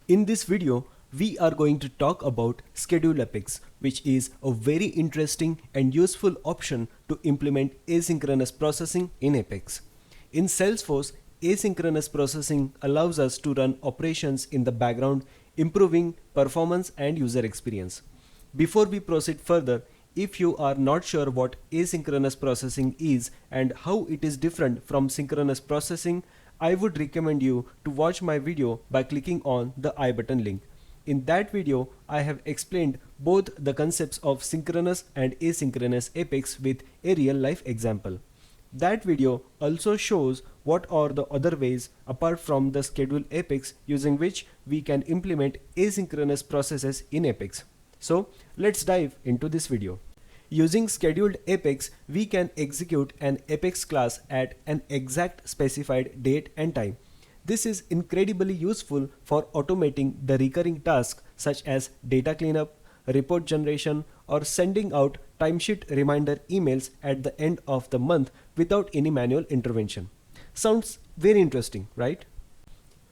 In this video, we are going to talk about Schedule Apex, which is a very interesting and useful option to implement asynchronous processing in Apex. In Salesforce, asynchronous processing allows us to run operations in the background, improving performance and user experience. Before we proceed further, if you are not sure what asynchronous processing is and how it is different from synchronous processing, I would recommend you to watch my video by clicking on the I button link. In that video, I have explained both the concepts of synchronous and asynchronous Apex with a real life example. That video also shows what are the other ways apart from the schedule Apex using which we can implement asynchronous processes in Apex. So let's dive into this video. Using scheduled Apex, we can execute an Apex class at an exact specified date and time. This is incredibly useful for automating the recurring tasks such as data cleanup, report generation, or sending out timesheet reminder emails at the end of the month without any manual intervention. Sounds very interesting, right?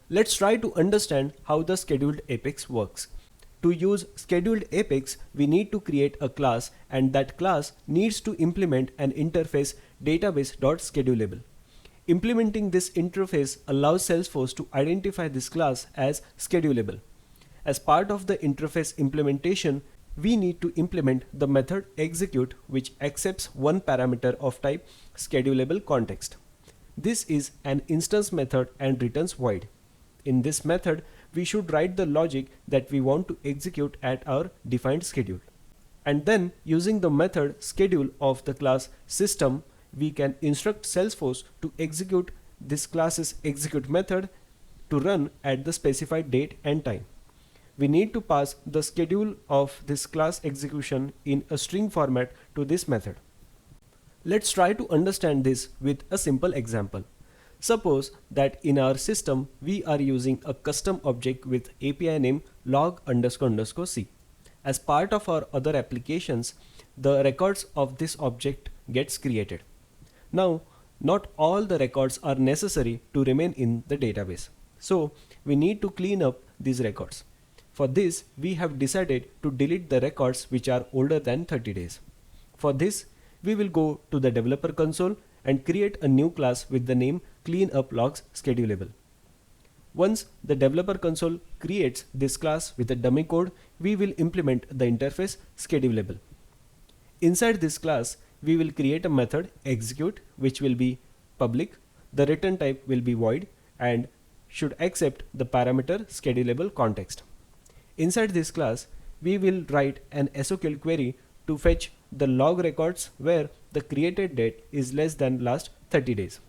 Let's try to understand how the scheduled Apex works. To use scheduled Apex, we need to create a class, and that class needs to implement an interface database.schedulable. Implementing this interface allows Salesforce to identify this class as schedulable. As part of the interface implementation, we need to implement the method execute, which accepts one parameter of type schedulable context. This is an instance method and returns void. In this method, we should write the logic that we want to execute at our defined schedule. And then using the method schedule of the class system, we can instruct Salesforce to execute this class's execute method to run at the specified date and time. We need to pass the schedule of this class execution in a string format to this method. Let's try to understand this with a simple example. Suppose that in our system, we are using a custom object with API name log__c. As part of our other applications, the records of this object gets created. Now, not all the records are necessary to remain in the database. So we need to clean up these records. For this, we have decided to delete the records which are older than 30 days. For this, we will go to the developer console and create a new class with the name cleanuplogs_schedulable. Once the developer console creates this class with a dummy code, we will implement the interface schedulable. Inside this class, we will create a method execute, which will be public. The return type will be void and should accept the parameter schedulable context. Inside this class, we will write an SQL query to fetch the log records where the created date is less than last 30 days.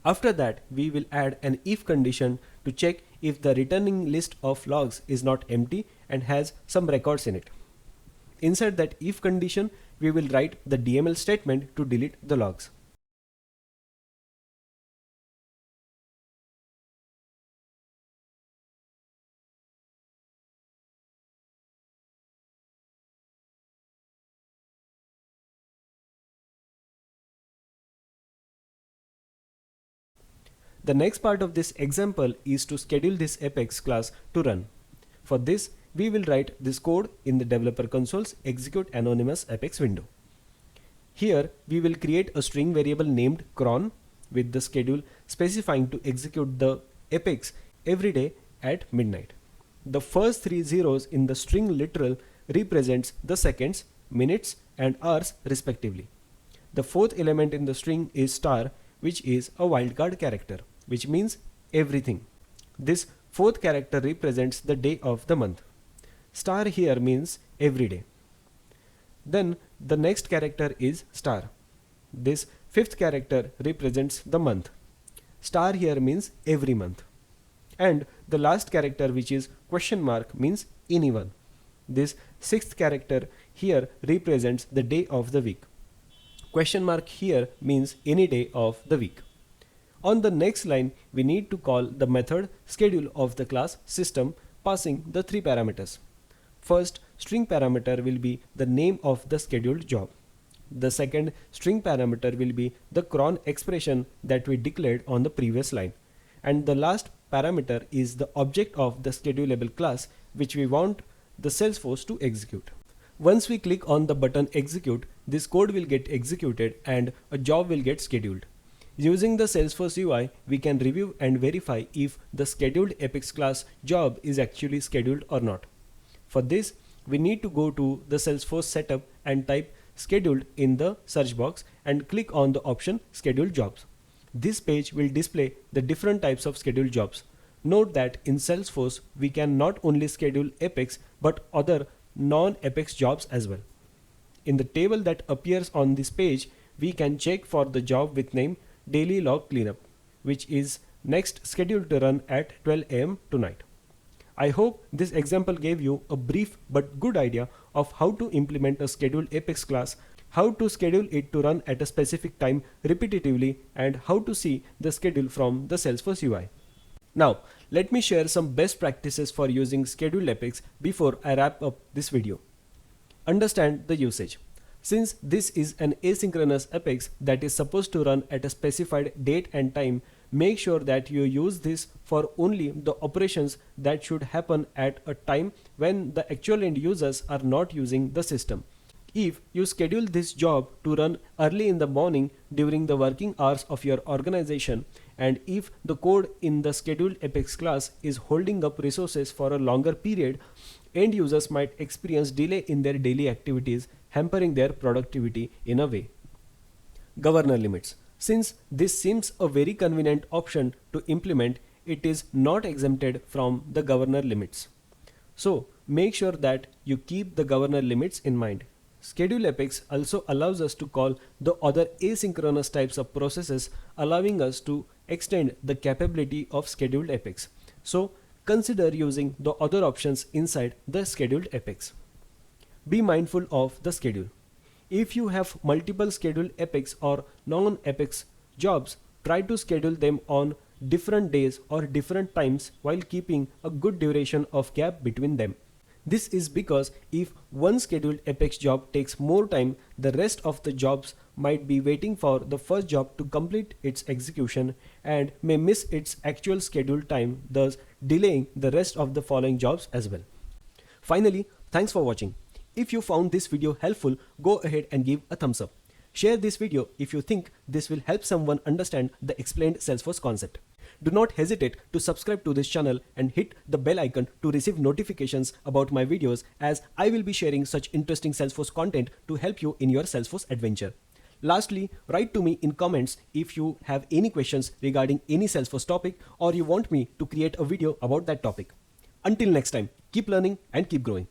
After that, we will add an if condition to check if the returning list of logs is not empty and has some records in it. Inside that if condition, we will write the DML statement to delete the logs. The next part of this example is to schedule this Apex class to run. For this, we will write this code in the developer console's execute anonymous Apex window. Here, we will create a string variable named cron with the schedule specifying to execute the Apex every day at midnight. The first three zeros in the string literal represents the seconds, minutes, and hours respectively. The fourth element in the string is star, which is a wildcard character, which means everything. This fourth character represents the day of the month. Star here means every day. Then the next character is star. This fifth character represents the month. Star here means every month. And the last character, which is question mark, means anyone. This sixth character here represents the day of the week. Question mark here means any day of the week. On the next line, we need to call the method schedule of the class system, passing the three parameters. First string parameter will be the name of the scheduled job. The second string parameter will be the cron expression that we declared on the previous line. And the last parameter is the object of the schedulable class which we want the Salesforce to execute. Once we click on the button execute, this code will get executed and a job will get scheduled. Using the Salesforce UI, we can review and verify if the scheduled Apex class job is actually scheduled or not. For this, we need to go to the Salesforce setup and type scheduled in the search box and click on the option scheduled jobs. This page will display the different types of scheduled jobs. Note that in Salesforce, we can not only schedule Apex but other non-Apex jobs as well. In the table that appears on this page, we can check for the job with name daily log cleanup, which is next scheduled to run at 12 am tonight. I hope this example gave you a brief but good idea of how to implement a scheduled Apex class, how to schedule it to run at a specific time repetitively, and how to see the schedule from the Salesforce UI. Now, let me share some best practices for using scheduled Apex before I wrap up this video. Understand the usage. Since this is an asynchronous Apex that is supposed to run at a specified date and time, make sure that you use this for only the operations that should happen at a time when the actual end users are not using the system. If you schedule this job to run early in the morning during the working hours of your organization, and if the code in the scheduled Apex class is holding up resources for a longer period, end users might experience delay in their daily activities, hampering their productivity in a way. Governor limits. Since this seems a very convenient option to implement, it is not exempted from the governor limits. So make sure that you keep the governor limits in mind. Schedule Apex also allows us to call the other asynchronous types of processes, allowing us to extend the capability of scheduled Apex. So consider using the other options inside the scheduled Apex. Be mindful of the schedule. If you have multiple scheduled Apex or non-Apex jobs, try to schedule them on different days or different times while keeping a good duration of gap between them. This is because if one scheduled Apex job takes more time, the rest of the jobs might be waiting for the first job to complete its execution and may miss its actual scheduled time, thus delaying the rest of the following jobs as well. Finally, thanks for watching. If you found this video helpful, go ahead and give a thumbs up. Share this video if you think this will help someone understand the explained Salesforce concept. Do not hesitate to subscribe to this channel and hit the bell icon to receive notifications about my videos, as I will be sharing such interesting Salesforce content to help you in your Salesforce adventure. Lastly, write to me in comments if you have any questions regarding any Salesforce topic or you want me to create a video about that topic. Until next time, keep learning and keep growing.